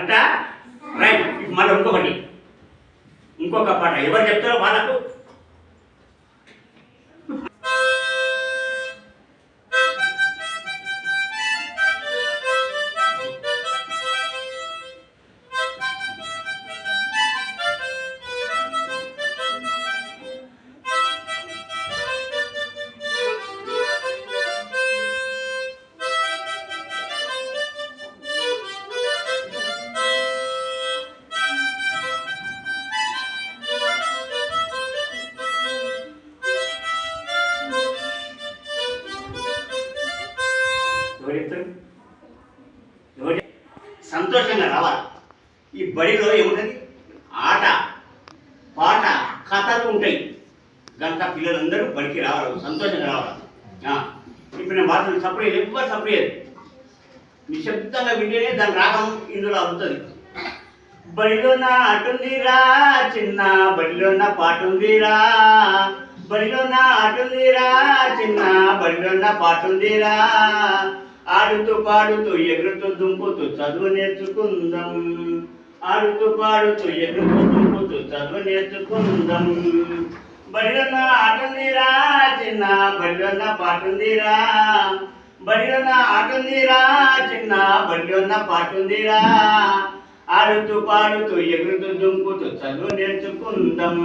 కరెక్టా? రైట్. మళ్ళీ ఇంకొక పాట ఎవరు చెప్తారో వాళ్ళకు సంతోషంగా రావాలి. ఈ బడిలో ఏముంటుంది? ఆట పాట కథలు ఉంటాయి కనుక పిల్లలందరూ బడికి రావాలి, సంతోషంగా రావాలి. ఇప్పుడు నేను వాటిని సపరేట్ ఎవ్వరు సపరేట్ నిశ్శబ్దంగా వింటేనే దాని రాగం ఇందులో అవుతుంది. బడిలో నా అటుందిరా చిన్న, బడిలో నా పాటుందిరా, బడిలో నా అటుందిరా చిన్న, బడిలో నా పాటుందిరా, ఆడుతూ పాడుతూ ఎగురుతూ దుంపుతూ చదువు నేర్చుకుందాం, ఆడుతూ పాడుతూ ఎగురుతూ దుంపుతూ చదువు నేర్చుకుందాం. బడిలో నా ఆటుందిరా చిన్న, బడిలో నా పాటుందిరా, బడిలో నా ఆటుందిరా చిన్న, బడిలో నా పాటుందిరా, ఆడుతూ పాడుతూ ఎగురుతూ దుంపుతూ చదువు నేర్చుకుందాం,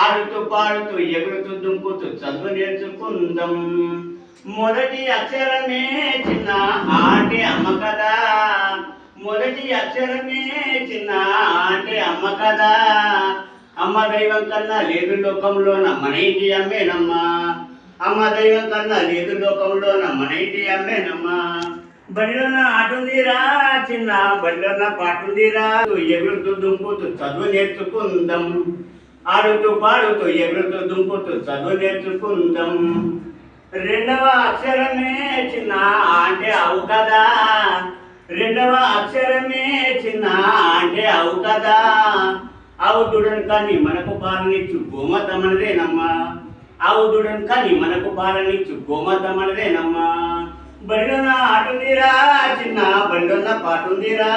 ఆడుతూ పాడుతూ ఎగురుతూ దుంపుతూ చదువు నేర్చుకుందాం. మొదటి అక్షరమే చిన్న అంటే అమ్మ కదా, మొదటి అక్షరమే చిన్న అంటే అమ్మ కదా, అమ్మ దైవం కన్నా లేదు లోకంలోన మన ఇంటి అమ్మేనమ్మా, అమ్మ దైవం కన్నా లేదు లోకంలోన మన ఇంటి అమ్మేనమ్మా. బడిలోన ఆటుందిరా చిన్న, బడిలోన పాటుందిరా, ఎగురుతూ దుంపుతూ చదువు నేర్చుకుందాం, ఆడుతూ పాడుతూ ఎగురుతూ దుంపుతూ చదువు నేర్చుకుందాం. రెండవ అక్షరమే చిన్న అంటే అవు కదా, రెండవ అక్షరమే చిన్న అంటే అవు కదా, అవు దుడను కానీ మనకు పాలనిచ్చు గోమతమనదేనమ్మా, అవు దుడను కానీ మనకు పాలనిచ్చు గోమతమనదేనమ్మా. బడిలోన ఆటుందిరా చిన్న, బడిలోన పాటుందిరా,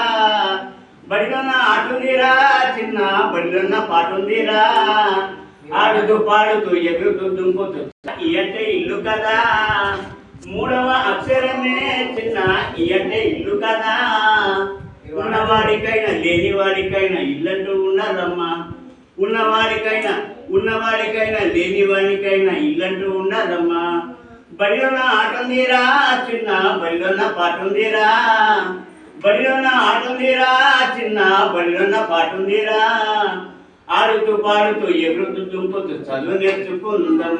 బడిలోన ఆటుందిరా చిన్న, బడిలోన పాటుందిరా, ఆడుతూ పాడుతూ ఎగురుతూ దుంపుతూ ఈ అంటే ఇల్లు కదా, మూడవ అక్షరమే చిన్న ఈ అంటే ఇల్లు కదా, ఉన్నవాడికైనా లేనివాడికైనా ఇల్లంటూ ఉన్నదమ్మా, ఉన్నవాడికైనా లేనివాడికైనా ఇల్లంటూ ఉన్నదమ్మా. బడిలోన ఆటుందిరా చిన్న, బడిలోన పాటుందిరా, బడిలోన ఆటుందిరా చిన్న, బడిలోన పాటుందిరా, ఆడుతూ పాడుతూ ఎగురుతూ దుంపుతూ చదువు నేర్చుకుందాం,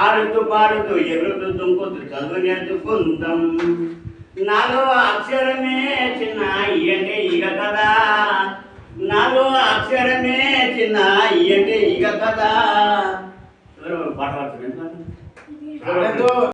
ఆడుతూ పాడుతూ ఎగురుతూ దుంపుతూ చదువు నేర్చుకుందాం. నాలుగవ అక్షరమే చిన్న ఈ అంటే ఇగ కదా, నాలుగవ అక్షరమే చిన్న ఈ అంటే ఇగ కదా. పాట పాడుతుంది.